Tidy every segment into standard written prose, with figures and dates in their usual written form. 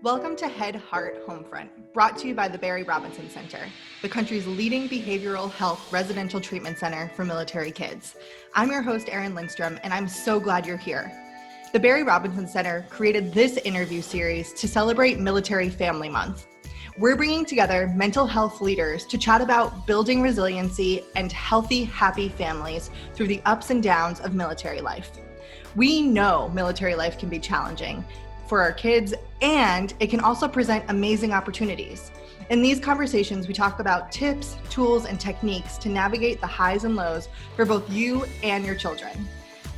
Welcome to Head Heart Homefront, brought to you by the Barry Robinson Center, the country's leading behavioral health residential treatment center for military kids. I'm your host, Erin Lindstrom, and I'm so glad you're here. The Barry Robinson Center created this interview series to celebrate Military Family Month. We're bringing together mental health leaders to chat about building resiliency and healthy, happy families through the ups and downs of military life. We know military life can be challenging for our kids, and it can also present amazing opportunities. In these conversations, we talk about tips, tools, and techniques to navigate the highs and lows for both you and your children.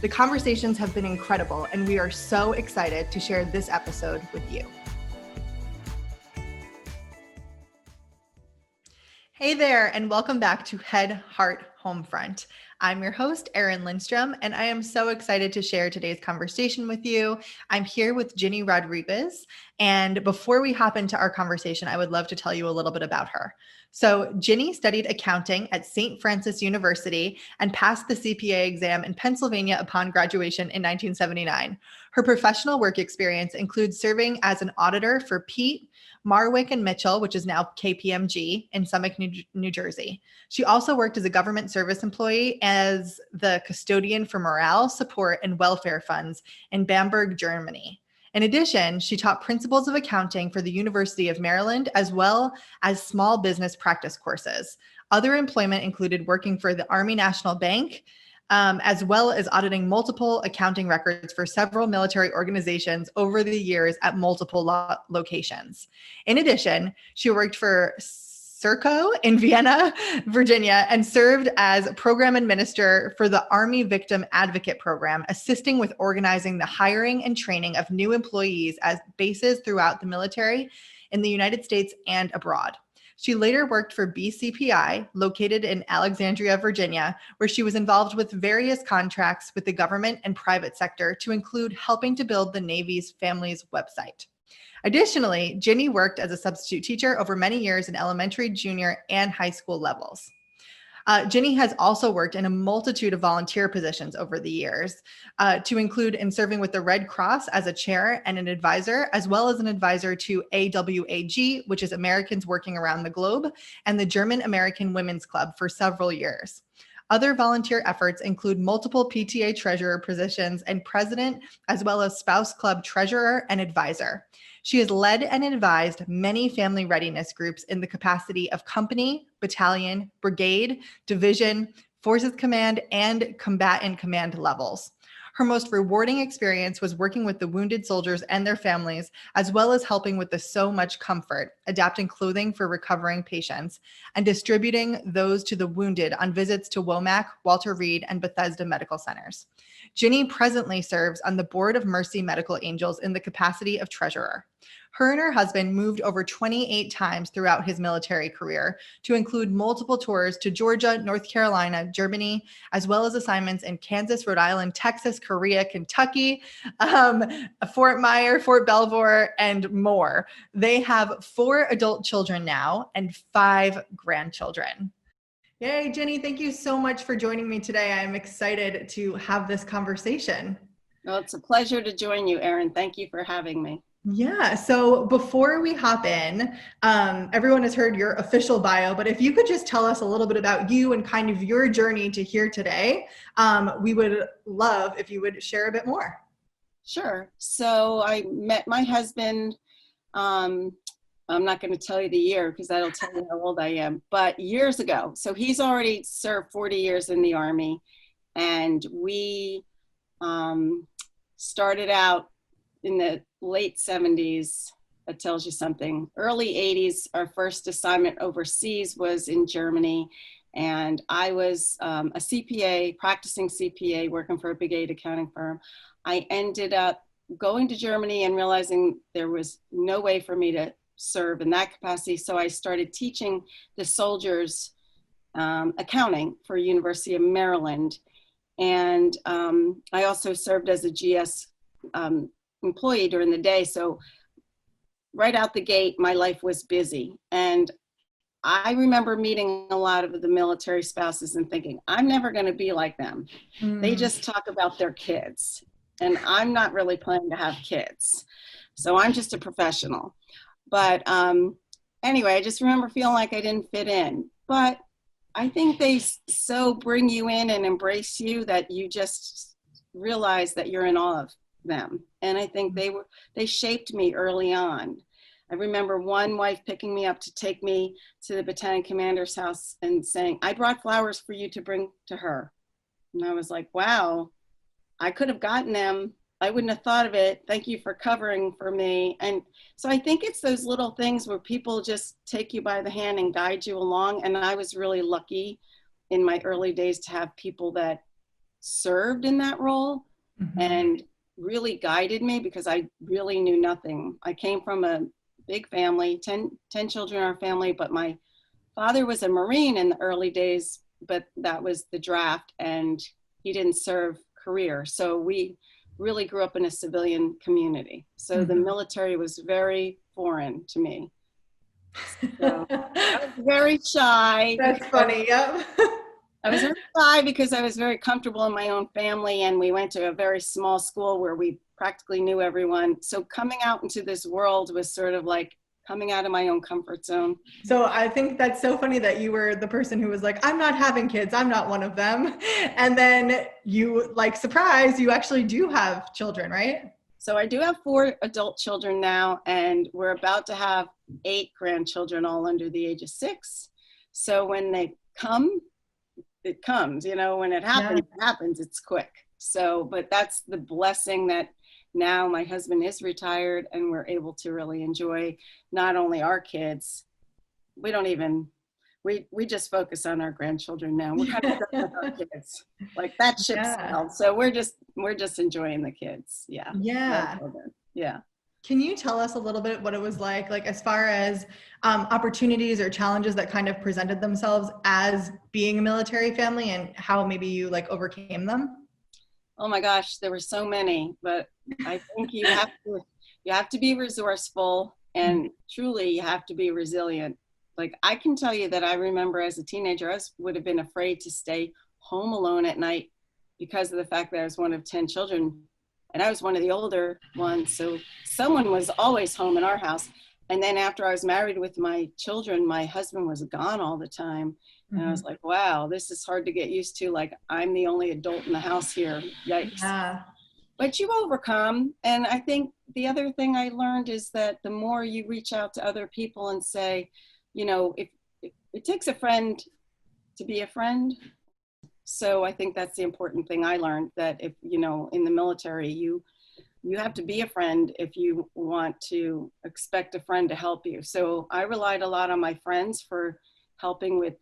The conversations have been incredible, and we are so excited to share this episode with you. Hey there, and welcome back to Head Heart Homefront. I'm your host, Erin Lindstrom, and I am so excited to share today's conversation with you. I'm here with Ginny Rodriguez, and before we hop into our conversation, I would love to tell you a little bit about her. So Ginny studied accounting at St. Francis University and passed the CPA exam in Pennsylvania upon graduation in 1979. Her professional work experience includes serving as an auditor for Pete, Marwick and Mitchell, which is now KPMG, in Summit, New Jersey. She also worked as a government service employee as the custodian for morale, support, and welfare funds in Bamberg, Germany. In addition, she taught principles of accounting for the University of Maryland, as well as small business practice courses. Other employment included working for the Army National Bank, as well as auditing multiple accounting records for several military organizations over the years at multiple locations. In addition, she worked for Serco in Vienna, Virginia, and served as program administrator for the Army Victim Advocate Program, assisting with organizing the hiring and training of new employees at bases throughout the military in the United States and abroad. She later worked for BCPI, located in Alexandria, Virginia, where she was involved with various contracts with the government and private sector to include helping to build the Navy's Families website. Additionally, Ginny worked as a substitute teacher over many years in elementary, junior, and high school levels. Ginny has also worked in a multitude of volunteer positions over the years, to include in serving with the Red Cross as a chair and an advisor, as well as an advisor to AWAG, which is Americans Working Around the Globe, and the German American Women's Club for several years. Other volunteer efforts include multiple PTA treasurer positions and president, as well as spouse club treasurer and advisor. She has led and advised many family readiness groups in the capacity of company, battalion, brigade, division, forces command, and combatant command levels. Her most rewarding experience was working with the wounded soldiers and their families, as well as helping with the So Much Comfort, adapting clothing for recovering patients, and distributing those to the wounded on visits to Womack, Walter Reed, and Bethesda medical centers. Ginny presently serves on the board of Mercy Medical Angels in the capacity of treasurer. Her and her husband moved over 28 times throughout his military career, to include multiple tours to Georgia, North Carolina, Germany, as well as assignments in Kansas, Rhode Island, Texas, Korea, Kentucky, Fort Myer, Fort Belvoir, and more. They have 4 adult children now and 5 grandchildren. Yay, Ginny, thank you so much for joining me today. I'm excited to have this conversation. Well, it's a pleasure to join you, Erin. Thank you for having me. Yeah, so before we hop in, everyone has heard your official bio, but if you could just tell us a little bit about you and kind of your journey to here today, we would love if you would share a bit more. Sure. So I met my husband, I'm not going to tell you the year because that'll tell you how old I am, but years ago. So he's already served 40 years in the Army, and we started out in the late 70s. That tells you something. Early 80s, our first assignment overseas was in Germany, and I was a CPA, practicing CPA, working for a big 8 accounting firm. I ended up going to Germany and realizing there was no way for me to serve in that capacity, so I started teaching the soldiers accounting for University of Maryland, and I also served as a GS employee during the day. So right out the gate, my life was busy. And I remember meeting a lot of the military spouses and thinking, I'm never going to be like them. They just talk about their kids. and I'm not really planning to have kids. So I'm just a professional. But anyway, I just remember feeling like I didn't fit in. But I think they so bring you in and embrace you that you just realize that you're in awe of them. And I think they shaped me early on. I remember one wife picking me up to take me to the battalion commander's house and saying, I brought flowers for you to bring to her. And I was like, wow, I could have gotten them. I wouldn't have thought of it. Thank you for covering for me. And so I think it's those little things where people just take you by the hand and guide you along. And I was really lucky in my early days to have people that served in that role and really guided me, because I really knew nothing. I came from a big family, 10 children in our family, but my father was a Marine in the early days, but that was the draft and he didn't serve career. So we really grew up in a civilian community. So the military was very foreign to me. So I was very shy. That's funny, yep. I was very shy because I was very comfortable in my own family, and we went to a very small school where we practically knew everyone. So coming out into this world was sort of like coming out of my own comfort zone. So I think that's so funny that you were the person who was like, I'm not having kids, I'm not one of them. And then you, like, surprise, you actually do have children, right? So I do have 4 adult children now, and we're about to have 8 grandchildren, all under the age of 6. So when they come, it comes, you know, when it happens, It happens, it's quick. So, but that's the blessing that now my husband is retired and we're able to really enjoy not only our kids, we just focus on our grandchildren now. We're kind of done with our kids. Like that ship sailed. So we're just enjoying the kids. Yeah. Yeah. Yeah. Can you tell us a little bit what it was like as far as opportunities or challenges that kind of presented themselves as being a military family, and how maybe you like overcame them? Oh my gosh, there were so many, but I think you have to be resourceful, and truly you have to be resilient. Like I can tell you that I remember as a teenager, I would have been afraid to stay home alone at night because of the fact that I was one of 10 children and I was one of the older ones. So someone was always home in our house. And then after I was married with my children, my husband was gone all the time. And I was like, wow, this is hard to get used to. Like I'm the only adult in the house here. Yikes. Yeah. But you overcome. And I think the other thing I learned is that the more you reach out to other people and say, you know, if it takes a friend to be a friend. So I think that's the important thing I learned, that if, you know, in the military, you have to be a friend if you want to expect a friend to help you. So I relied a lot on my friends for helping with,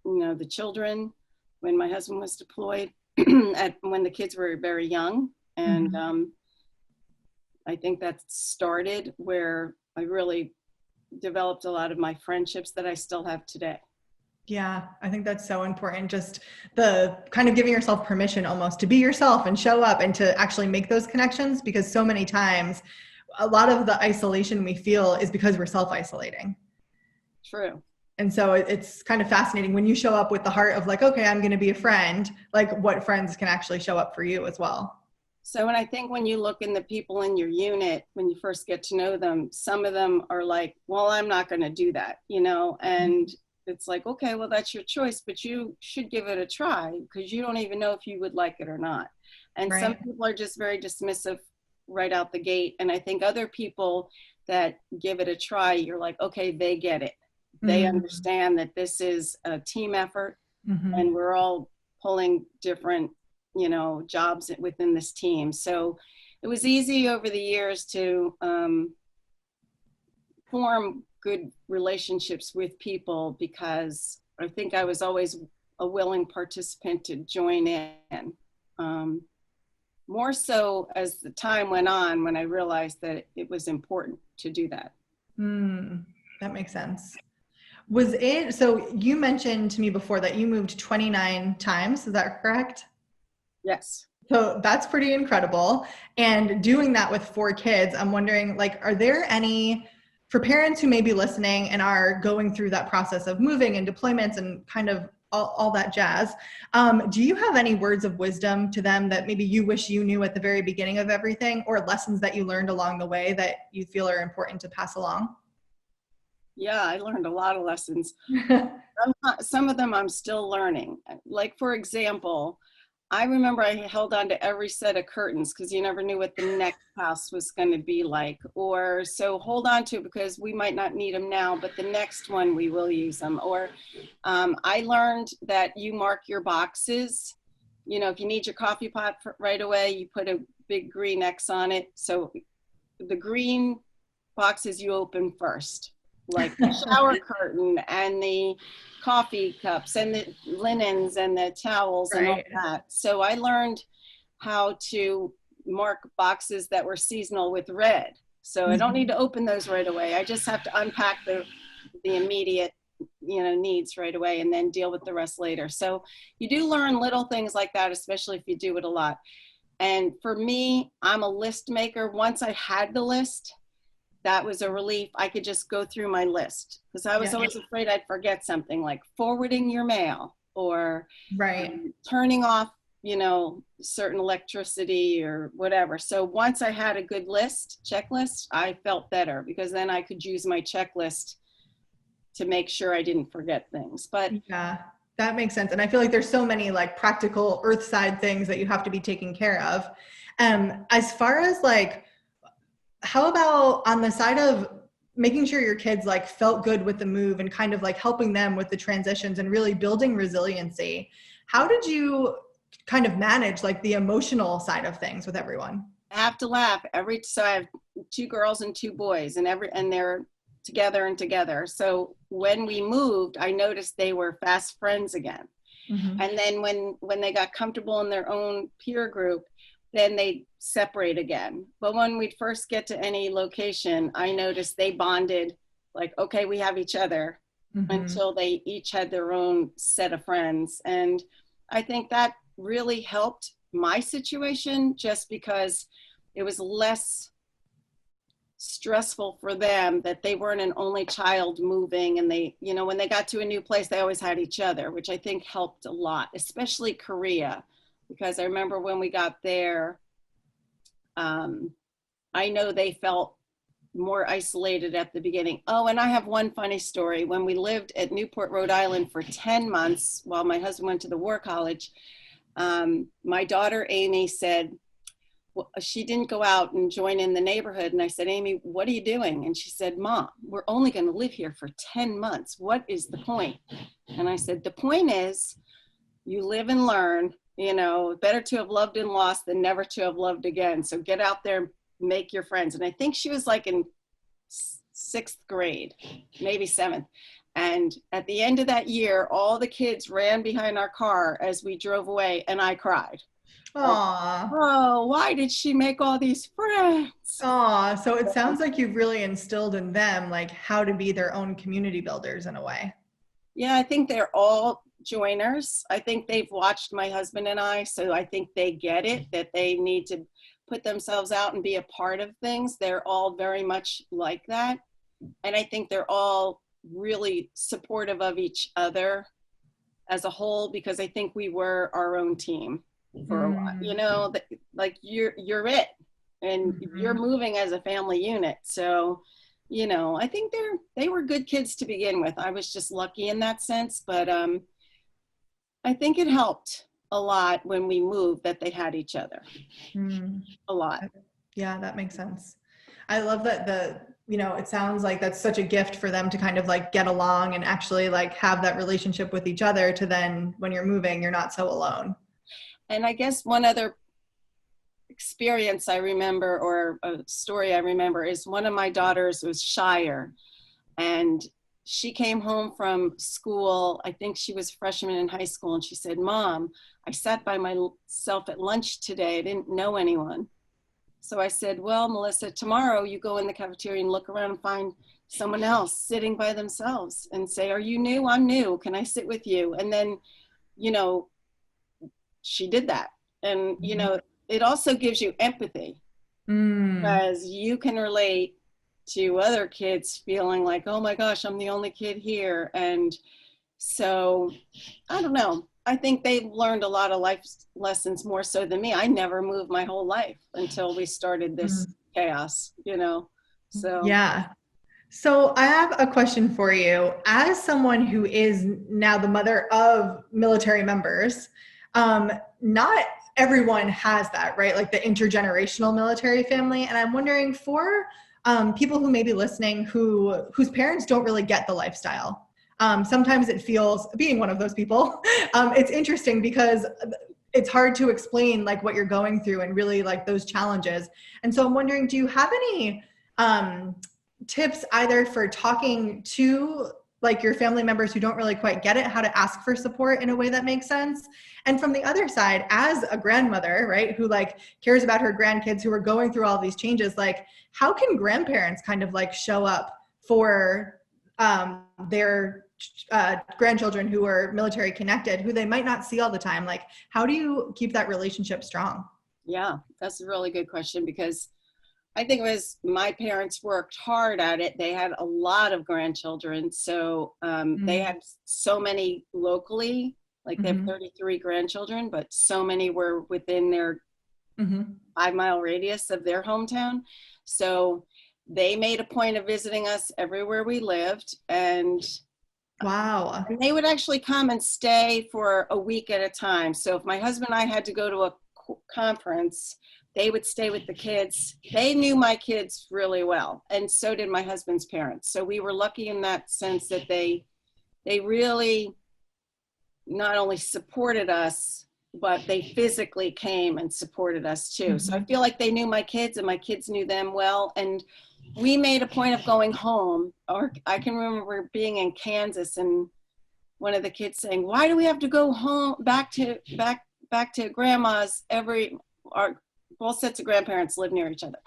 you know, the children when my husband was deployed, when the kids were very young. And I think that started where I really developed a lot of my friendships that I still have today. Yeah, I think that's so important. Just the kind of giving yourself permission almost to be yourself and show up and to actually make those connections, because so many times a lot of the isolation we feel is because we're self-isolating. True. And so it's kind of fascinating when you show up with the heart of like, okay, I'm going to be a friend, like what friends can actually show up for you as well. So, and I think when you look in the people in your unit, when you first get to know them, some of them are like, well, I'm not going to do that, you know, and it's like, okay, well, that's your choice, but you should give it a try because you don't even know if you would like it or not. And right. Some people are just very dismissive right out the gate. And I think other people that give it a try, you're like, okay, they get it. They understand that this is a team effort and we're all pulling different, you know, jobs within this team. So it was easy over the years to form good relationships with people because I think I was always a willing participant to join in. More so as the time went on when I realized that it was important to do that. That makes sense. So you mentioned to me before that you moved 29 times, is that correct? Yes. So that's pretty incredible. And doing that with 4 kids, I'm wondering, like, are there any, for parents who may be listening and are going through that process of moving and deployments and kind of all that jazz. Do you have any words of wisdom to them that maybe you wish you knew at the very beginning of everything, or lessons that you learned along the way that you feel are important to pass along? Yeah, I learned a lot of lessons. Some of them I'm still learning. Like, for example, I remember I held on to every set of curtains because you never knew what the next house was going to be like. Or so hold on to it because we might not need them now, but the next one we will use them. Or I learned that you mark your boxes. You know, if you need your coffee pot right away, you put a big green X on it. So the green boxes you open first, like the shower curtain and the coffee cups and the linens and the towels and all Right. that. So I learned how to mark boxes that were seasonal with red. So I don't need to open those right away. I just have to unpack the immediate, you know, needs right away and then deal with the rest later. So you do learn little things like that, especially if you do it a lot. And for me, I'm a list maker. Once I had the list, that was a relief. I could just go through my list because I was Yeah. always afraid I'd forget something, like forwarding your mail or Right. turning off, you know, certain electricity or whatever. So once I had a good checklist, I felt better because then I could use my checklist to make sure I didn't forget things. But Yeah, that makes sense. And I feel like there's so many like practical earthside things that you have to be taking care of. As far as like, how about on the side of making sure your kids like felt good with the move and kind of like helping them with the transitions and really building resiliency? How did you kind of manage like the emotional side of things with everyone? I have to laugh so I have 2 girls and 2 boys and they're together and together. So when we moved, I noticed they were fast friends again. Mm-hmm. And then when they got comfortable in their own peer group, then they separate again. But when we'd first get to any location, I noticed they bonded like, okay, we have each other, Mm-hmm. until they each had their own set of friends. And I think that really helped my situation just because it was less stressful for them that they weren't an only child moving, and they, you know, when they got to a new place they always had each other, which I think helped a lot, especially Korea, because I remember when we got there, I know they felt more isolated at the beginning. Oh, and I have one funny story. When we lived at Newport, Rhode Island for 10 months while my husband went to the war college, my daughter Amy said, well, she didn't go out and join in the neighborhood. And I said, Amy, what are you doing? And she said, Mom, we're only going to live here for 10 months. What is the point? And I said, the point is you live and learn, you know, better to have loved and lost than never to have loved again. So get out there and make your friends. And I think she was like in 6th grade, maybe 7th. And at the end of that year, all the kids ran behind our car as we drove away, and I cried. Like, Aw. oh, why did she make all these friends? Aw. So it sounds like you've really instilled in them like how to be their own community builders in a way. Yeah, I think they're all joiners. I think they've watched my husband and I, so I think they get it, that they need to put themselves out and be a part of things. They're all very much like that. And I think they're all really supportive of each other as a whole, because I think we were our own team for a while. Mm. You know, like you're it, and you're Mhm. moving as a family unit. So, you know, I think they were good kids to begin with. I was just lucky in that sense, but I think it helped a lot when we moved that they had each other Mm. a lot. Yeah, that makes sense. I love that it sounds like that's such a gift for them to kind of like get along and actually like have that relationship with each other to then when you're moving, you're not so alone. And I guess one other experience I remember, or a story I remember, is one of my daughters was shyer, and she came home from school. I think she was a freshman in high school, and she said, Mom, I sat by myself at lunch today. I didn't know anyone. So I said, well, Melissa, tomorrow you go in the cafeteria and look around and find someone else sitting by themselves and say, are you new? I'm new. Can I sit with you? And then, you know, she did that. And, you know, it also gives you empathy, Mm. because you can relate to other kids feeling like, oh my gosh, I'm the only kid here. And, So I don't know. I think they've learned a lot of life lessons more so than me. I never moved my whole life until we started this chaos, you know? So, Yeah. So I have a question for you. As someone who is now the mother of military members, not everyone has that, right? Like the intergenerational military family. And I'm wondering for people who may be listening whose parents don't really get the lifestyle. Sometimes it feels, being one of those people, it's interesting because it's hard to explain like what you're going through and really like those challenges. And so I'm wondering, do you have any um, tips either for talking to like your family members who don't really quite get it, how to ask for support in a way that makes sense? And from the other side, as a grandmother, right, who like cares about her grandkids who are going through all these changes, like how can grandparents kind of like show up for their grandchildren who are military connected, who they might not see all the time? Like, how do you keep that relationship strong? yeah, that's a really good question because I think it was my parents worked hard at it. They had a lot of grandchildren. So they Mm-hmm. had so many locally, like they have 33 grandchildren, but so many were within their Mm-hmm. 5 mile radius of their hometown. So they made a point of visiting us everywhere we lived. Wow. And they would actually come and stay for a week at a time. So if my husband and I had to go to a conference, they would stay with the kids. They knew my kids really well, and so did my husband's parents. So we were lucky in that sense that they really not only supported us, but they physically came and supported us too. So I feel like they knew my kids and my kids knew them well. And we made a point of going home. Or I can remember being in Kansas and one of the kids saying, "Why do we have to go home back to grandma's our both sets of grandparents live near each other.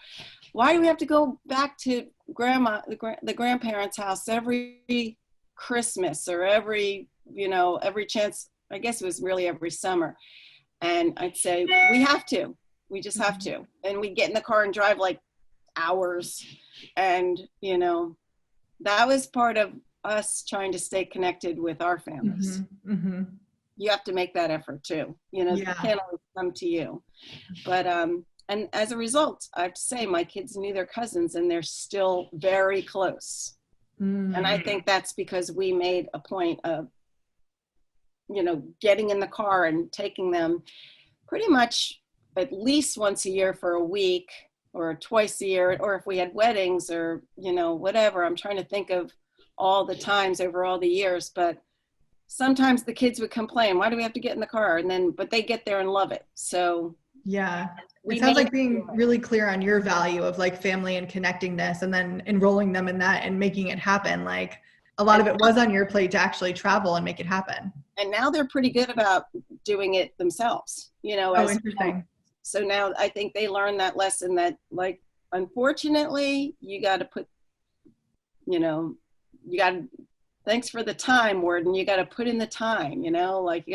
Why do we have to go back to the grandparents' house every Christmas or every chance?" I guess it was really every summer. And I'd say, "We have to. We just have to." And we'd get in the car and drive like hours. And, that was part of us trying to stay connected with our families. You have to make that effort too. They Yeah. can't always come to you. But and as a result, I have to say my kids knew their cousins and they're still very close. And I think that's because we made a point of, getting in the car and taking them pretty much at least once a year for a week or twice a year, or if we had weddings or, whatever. I'm trying to think of all the times over all the years, but sometimes the kids would complain, "Why do we have to get in the car?" But they get there and love it. So Yeah. It we sounds made like being really clear on your value of like family and connectingness and then enrolling them in that and making it happen. Like a lot and, of it was on your plate to actually travel and make it happen. and now they're pretty good about doing it themselves, Oh, as interesting. so now I think they learned that lesson that, like, unfortunately, you got to put, you got to, thanks for the time, Warden. You got to put in the time, like you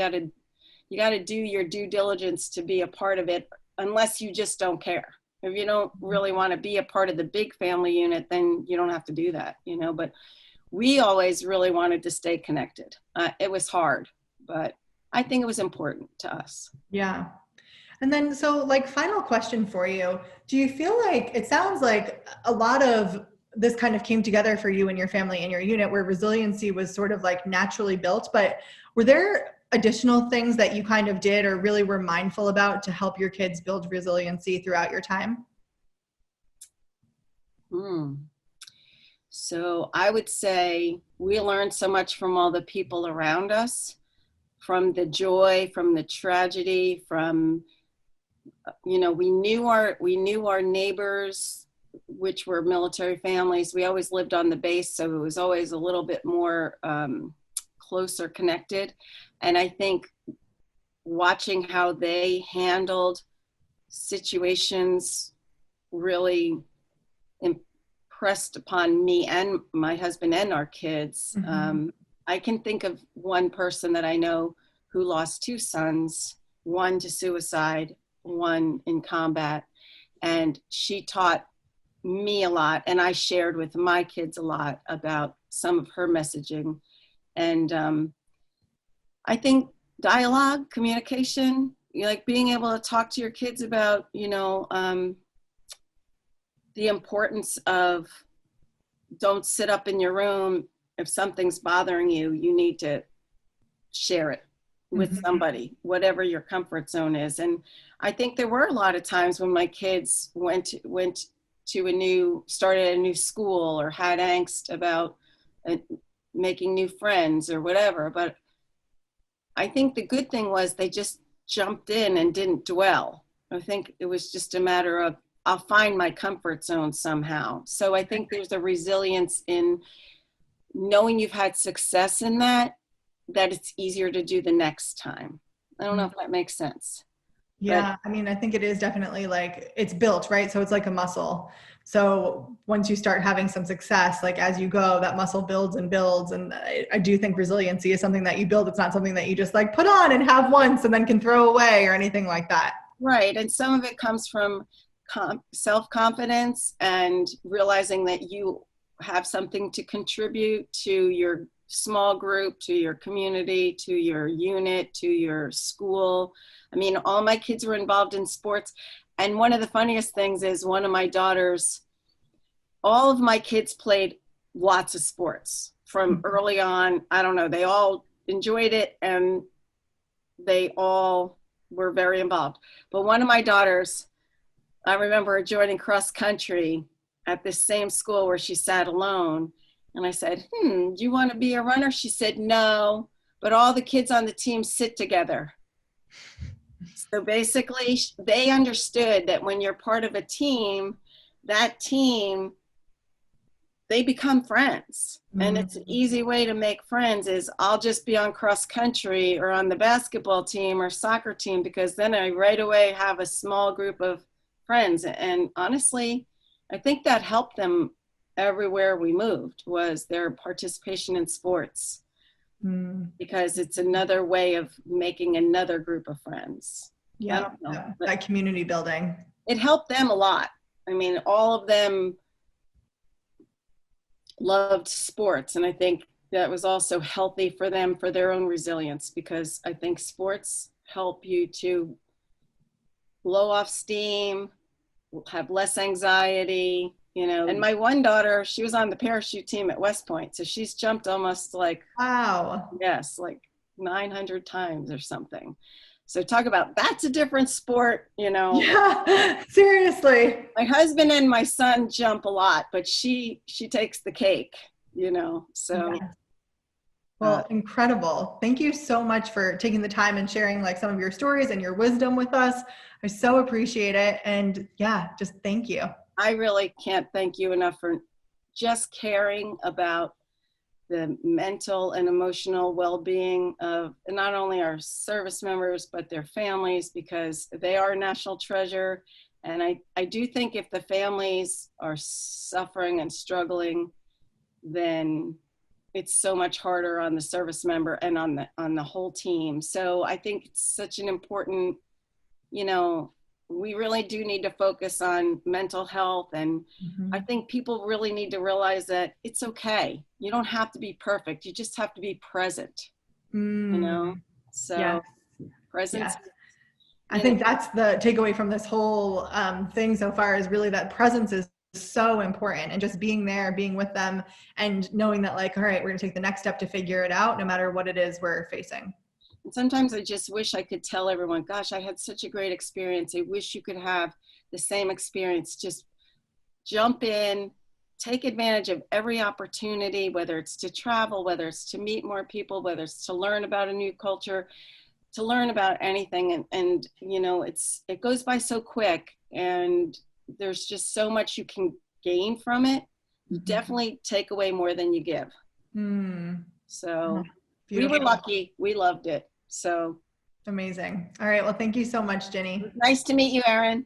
got to do your due diligence to be a part of it, unless you just don't care. If you don't really want to be a part of the big family unit, then you don't have to do that, but we always really wanted to stay connected. It was hard, but I think it was important to us. Yeah. And then, so like final question for you, do you feel like it sounds like a lot of this kind of came together for you and your family and your unit where resiliency was sort of like naturally built, but were there additional things that you kind of did or really were mindful about to help your kids build resiliency throughout your time? So I would say we learned so much from all the people around us, from the joy, from the tragedy, from, we knew our neighbors, which were military families. We always lived on the base, so it was always a little bit more closer connected. And I think watching how they handled situations really impressed upon me and my husband and our kids. I can think of one person that I know who lost two sons, one to suicide, one in combat. And she taught me a lot, and I shared with my kids a lot about some of her messaging. And I think dialogue, communication, like being able to talk to your kids about, the importance of don't sit up in your room. If something's bothering you, you need to share it with somebody, whatever your comfort zone is. And I think there were a lot of times when my kids started a new school or had angst about making new friends or whatever. But I think the good thing was they just jumped in and didn't dwell. I think it was just a matter of, I'll find my comfort zone somehow. So I think there's a resilience in knowing you've had success in that it's easier to do the next time. I don't know if that makes sense. Yeah, I mean, I think it is definitely like it's built, right? So it's like a muscle. So once you start having some success, like as you go, that muscle builds and builds. And I do think resiliency is something that you build. It's not something that you just like put on and have once and then can throw away or anything like that. Right. And some of it comes from self-confidence and realizing that you have something to contribute to your small group, to your community, to your unit, to your school. I mean, all my kids were involved in sports. And one of the funniest things is one of my daughters, all of my kids played lots of sports from early on. I don't know, they all enjoyed it and they all were very involved. But one of my daughters, I remember her joining cross country at this same school where she sat alone. And I said, do you want to be a runner? She said, no, but all the kids on the team sit together. So basically, they understood that when you're part of a team, that team, they become friends. And it's an easy way to make friends is I'll just be on cross country or on the basketball team or soccer team, because then I right away have a small group of friends. And honestly, I think that helped them everywhere we moved, was their participation in sports, because it's another way of making another group of friends. Yeah, I don't know, that community building. It helped them a lot. I mean, all of them loved sports, and I think that was also healthy for them, for their own resilience, because I think sports help you to blow off steam, have less anxiety, And my one daughter, she was on the parachute team at West Point, so she's jumped almost like, wow, yes, like 900 times or something. So talk about, that's a different sport, Yeah, seriously. My husband and my son jump a lot, but she takes the cake, so. Yeah. Well, incredible. Thank you so much for taking the time and sharing like some of your stories and your wisdom with us. I so appreciate it. And yeah, just thank you. I really can't thank you enough for just caring about the mental and emotional well-being of not only our service members, but their families, because they are a national treasure. And I do think if the families are suffering and struggling, then it's so much harder on the service member and on the whole team. So I think it's such an important, we really do need to focus on mental health. And I think people really need to realize that it's okay. You don't have to be perfect. You just have to be present, So yes. presence. Yes. I think that's the takeaway from this whole thing so far, is really that presence is so important, and just being there, being with them, and knowing that like, all right, we're gonna take the next step to figure it out, no matter what it is we're facing. And sometimes I just wish I could tell everyone, gosh, I had such a great experience. I wish you could have the same experience. Just jump in, take advantage of every opportunity, whether it's to travel, whether it's to meet more people, whether it's to learn about a new culture, to learn about anything. And it goes by so quick, and there's just so much you can gain from it. You definitely take away more than you give. So we were lucky. We loved it. So amazing. All right. Well, thank you so much, Ginny. Nice to meet you, Erin.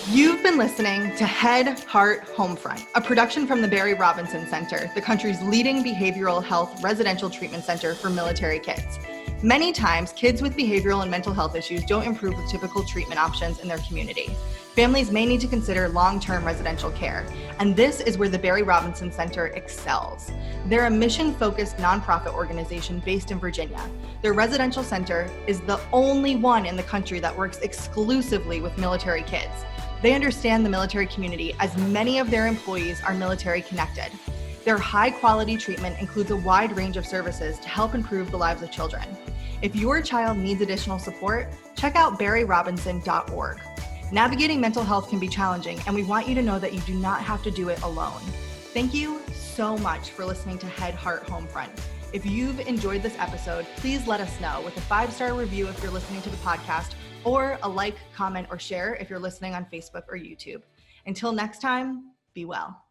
You've been listening to Head, Heart, Homefront, a production from the Barry Robinson Center, the country's leading behavioral health residential treatment center for military kids. Many times, kids with behavioral and mental health issues don't improve with typical treatment options in their community. Families may need to consider long-term residential care, and this is where the Barry Robinson Center excels. They're a mission-focused nonprofit organization based in Virginia. Their residential center is the only one in the country that works exclusively with military kids. They understand the military community as many of their employees are military connected. Their high-quality treatment includes a wide range of services to help improve the lives of children. If your child needs additional support, check out barryrobinson.org. Navigating mental health can be challenging, and we want you to know that you do not have to do it alone. Thank you so much for listening to Head, Heart, Homefront. If you've enjoyed this episode, please let us know with a 5-star review if you're listening to the podcast, or a like, comment, or share if you're listening on Facebook or YouTube. Until next time, be well.